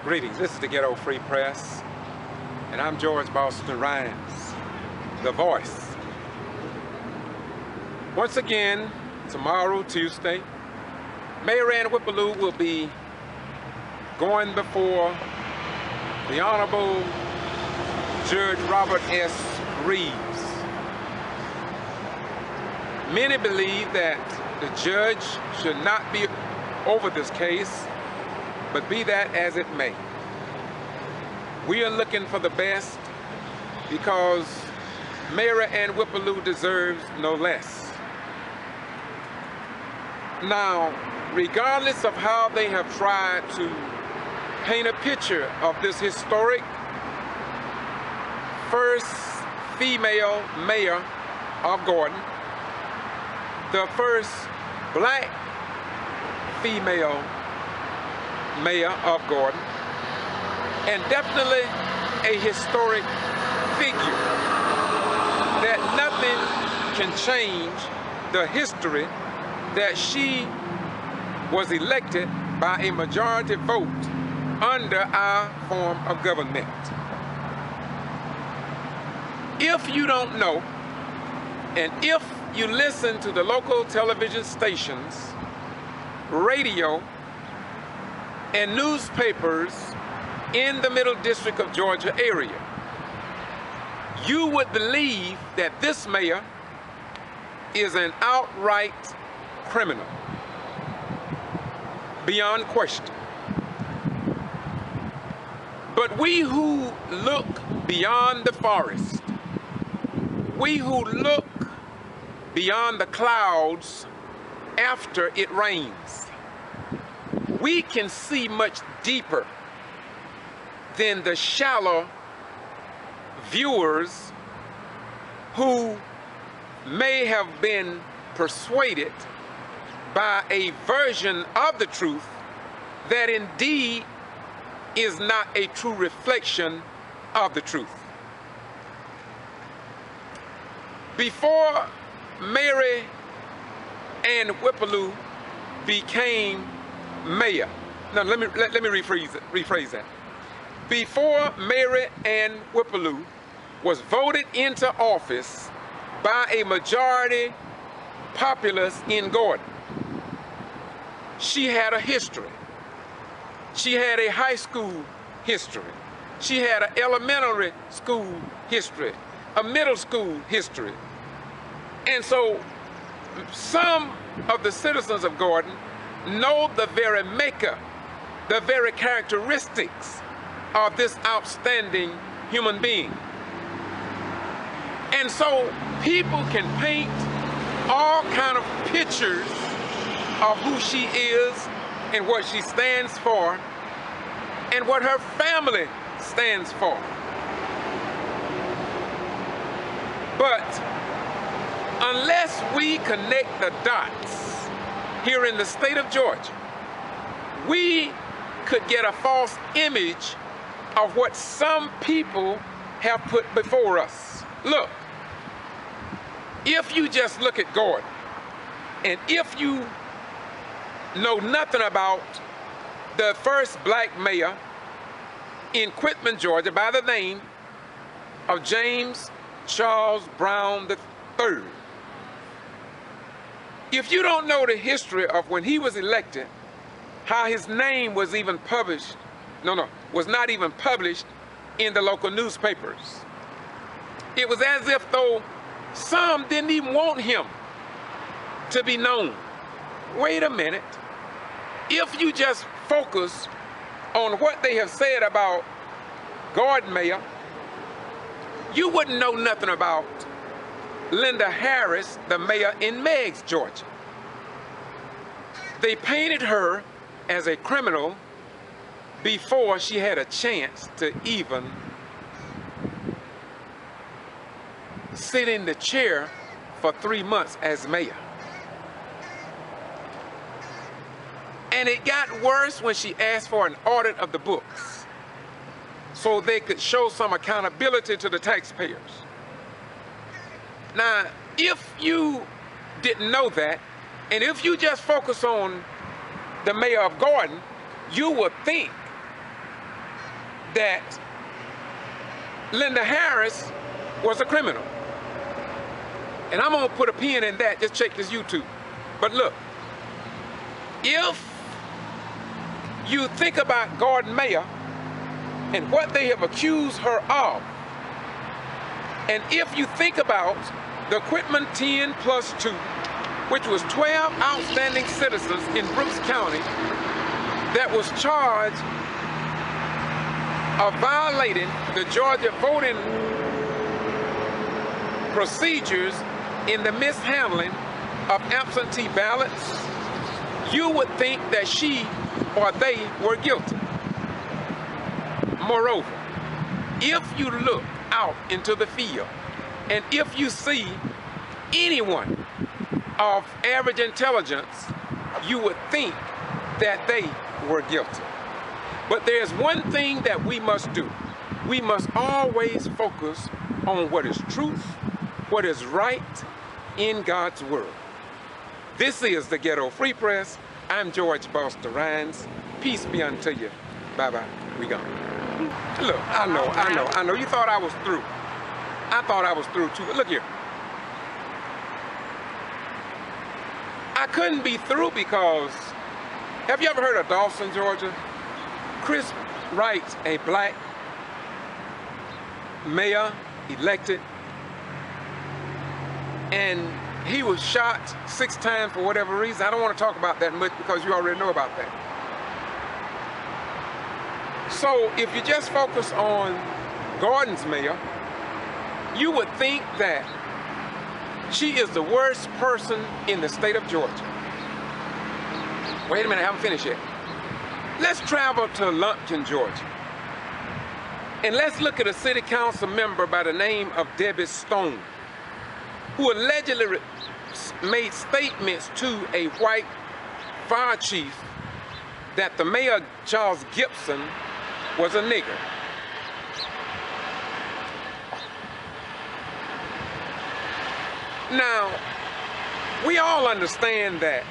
Greetings, this is the Ghetto Free Press, and I'm George Boston Rhymes, the voice. Once again, tomorrow, Tuesday, Mary Ann Whipple Lue will be going before the Honorable Judge Robert S. Reeves. Many believe that the judge should not be over this case, but be that as it may. We are looking for the best because Mary Ann Whipple Lue deserves no less. Now, regardless of how they have tried to paint a picture of this historic first female mayor of Gordon, the first black female mayor of Gordon, and definitely a historic figure, that nothing can change the history that she was elected by a majority vote under our form of government. If you don't know, and if you listen to the local television stations, radio, and newspapers in the Middle District of Georgia area, you would believe that this mayor is an outright criminal, beyond question. But we who look beyond the forest, we who look beyond the clouds after it rains, we can see much deeper than the shallow viewers who may have been persuaded by a version of the truth that indeed is not a true reflection of the truth. Before Mary Ann Whipple Lue became mayor. Now let me rephrase that. Before Mary Ann Whipple Lue was voted into office by a majority populace in Gordon, she had a history. She had a high school history. She had an elementary school history, a middle school history. And so some of the citizens of Gordon know the very makeup, the very characteristics of this outstanding human being. And so people can paint all kind of pictures of who she is and what she stands for and what her family stands for. But unless we connect the dots here in the state of Georgia, we could get a false image of what some people have put before us. Look, if you just look at Gordon, and if you know nothing about the first black mayor in Quitman, Georgia, by the name of James Charles Brown III, if you don't know the history of when he was elected, how his name was even published, was not even published in the local newspapers. It was as if though some didn't even want him to be known. Wait a minute. If you just focus on what they have said about Gordon Mayor, you wouldn't know nothing about Linda Harris, the mayor in Meigs, Georgia. They painted her as a criminal before she had a chance to even sit in the chair for 3 months as mayor. And it got worse when she asked for an audit of the books so they could show some accountability to the taxpayers. Now, if you didn't know that, and if you just focus on the mayor of Gordon, you would think that Linda Harris was a criminal. And I'm gonna put a pin in that, just check this YouTube. But look, if you think about Gordon Mayer and what they have accused her of, and if you think about the Quitman 10 plus 2, which was 12 outstanding citizens in Brooks County that was charged of violating the Georgia voting procedures in the mishandling of absentee ballots, you would think that she or they were guilty. Moreover, if you look out into the field and if you see anyone of average intelligence, you would think that they were guilty. But there's one thing that we must do. We must always focus on what is truth, what is right in God's Word. This is the Ghetto Free Press. I'm George Buster Rhines. Peace be unto you. Bye-bye. We gone. Look, I know. You thought I was through. I thought I was through too. But look here. I couldn't be through because, have you ever heard of Dawson, Georgia? Chris Wright, a black mayor elected, and he was shot 6 times for whatever reason. I don't want to talk about that much because you already know about that. So if you just focus on Gordon's mayor, you would think that she is the worst person in the state of Georgia. Wait a minute, I haven't finished yet. Let's travel to Lumpkin, Georgia. And let's look at a city council member by the name of Debbie Stone, who allegedly made statements to a white fire chief that the mayor, Charles Gibson, was a nigger. Now, we all understand that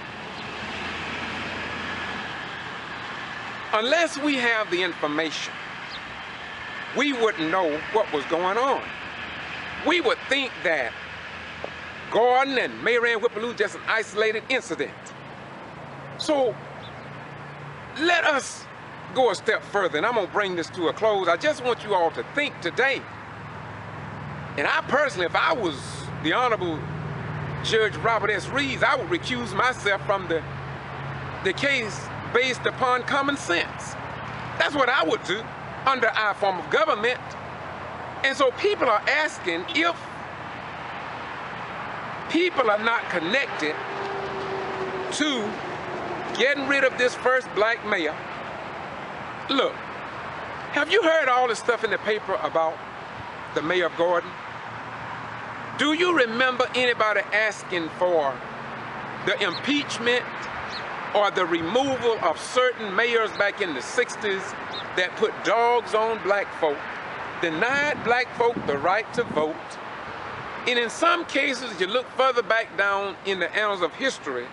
unless we have the information, we wouldn't know what was going on. We would think that Gordon and Mary Ann Whipple Lue just an isolated incident. So let us go a step further, and I'm gonna bring this to a close. I just want you all to think today. And I personally, if I was the Honorable Judge Robert S. Reeves, I would recuse myself from the case based upon common sense. That's what I would do under our form of government. And so people are asking if people are not connected to getting rid of this first black mayor. Look, have you heard all this stuff in the paper about the mayor of Gordon? Do you remember anybody asking for the impeachment or the removal of certain mayors back in the 60s that put dogs on black folk, denied black folk the right to vote? And in some cases, if you look further back down in the annals of history,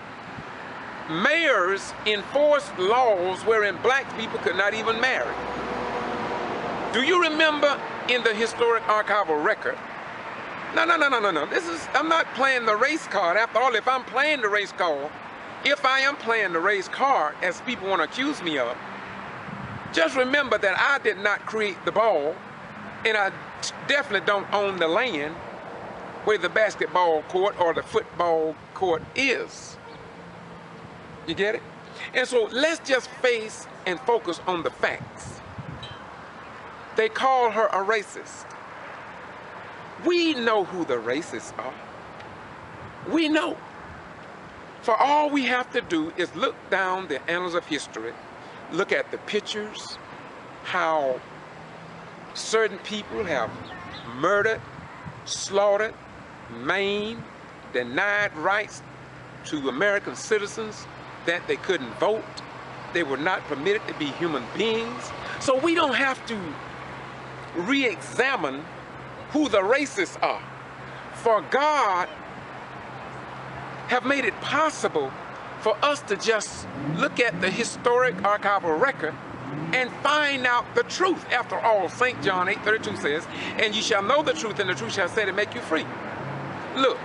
mayors enforced laws wherein black people could not even marry. Do you remember in the historic archival record? No. I'm not playing the race card. After all, if I'm playing the race card, if I am playing the race card, as people want to accuse me of, just remember that I did not create the ball, and I definitely don't own the land where the basketball court or the football court is. You get it? And so let's just face and focus on the facts. They call her a racist. We know who the racists are. We know. For all we have to do is look down the annals of history, look at the pictures, how certain people have murdered, slaughtered, maimed, denied rights to American citizens, that they couldn't vote, they were not permitted to be human beings. So we don't have to re-examine who the racists are. For God have made it possible for us to just look at the historic archival record and find out the truth. After all, St. John 8:32 says, and you shall know the truth, and the truth shall set and make you free. Look,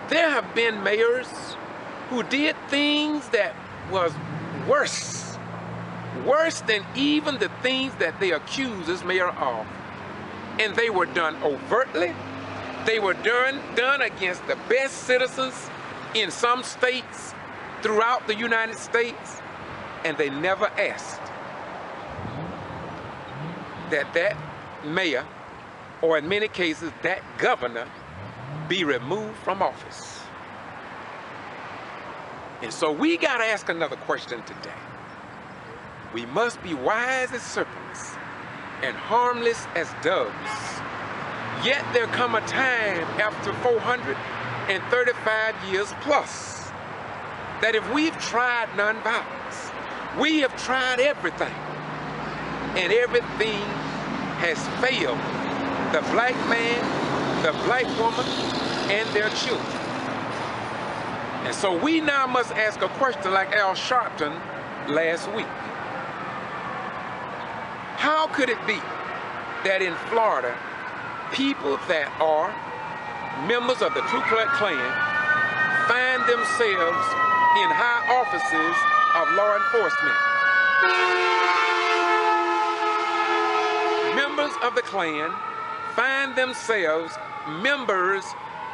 there have been mayors who did things that was worse than even the things that they accuse this mayor of. And they were done overtly. They were done against the best citizens in some states throughout the United States, and they never asked that mayor, or in many cases that governor, be removed from office. And so we got to ask another question today. We must be wise as serpents and harmless as doves. Yet there come a time after 435 years plus that if we've tried nonviolence, we have tried everything, and everything has failed the black man, the black woman, and their children. And so we now must ask a question like Al Sharpton last week. How could it be that in Florida, people that are members of the Ku Klux Klan find themselves in high offices of law enforcement? Members of the Klan find themselves members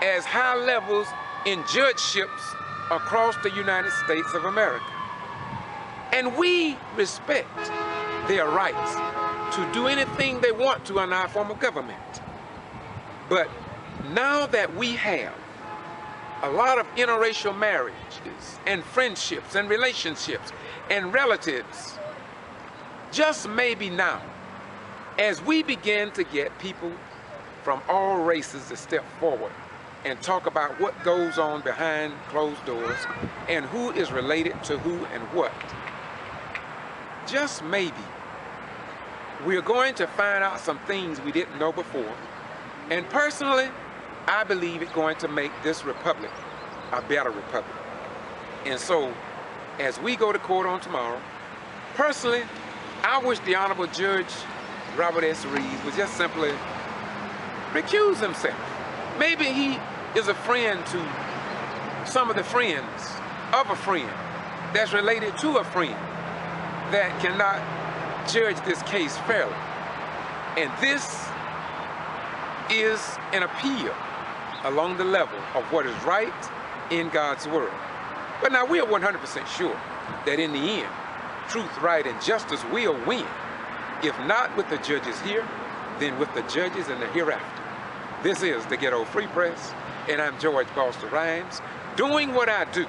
as high levels in judgeships across the United States of America. And we respect their rights to do anything they want to under our form of government. But now that we have a lot of interracial marriages and friendships and relationships and relatives, just maybe now, as we begin to get people from all races to step forward and talk about what goes on behind closed doors and who is related to who and what, just maybe we're going to find out some things we didn't know before. And personally, I believe it's going to make this republic a better republic. And so, as we go to court on tomorrow, personally, I wish the Honorable Judge Robert S. Reeves would just simply recuse himself. Maybe he is a friend to some of the friends of a friend that's related to a friend that cannot judge this case fairly. And this is an appeal along the level of what is right in God's word. But now we are 100% sure that in the end, truth, right, and justice will win. If not with the judges here, then with the judges in the hereafter. This is the Ghetto Free Press, and I'm George Boston Rhymes, doing what I do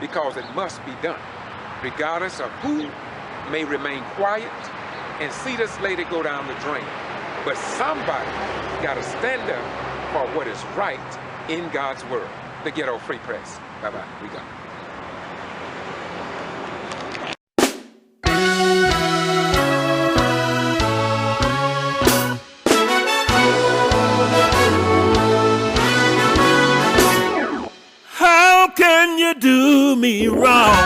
because it must be done, regardless of who may remain quiet and see this lady go down the drain. But somebody gotta stand up for what is right in God's word. The Ghetto Free Press. Bye-bye. We go. How can you do me wrong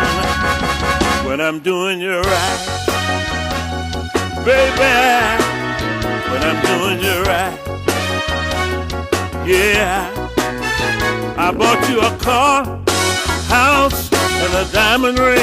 when I'm doing you right? Baby, when I'm doing you right. Yeah, I bought you a car, house, and a diamond ring.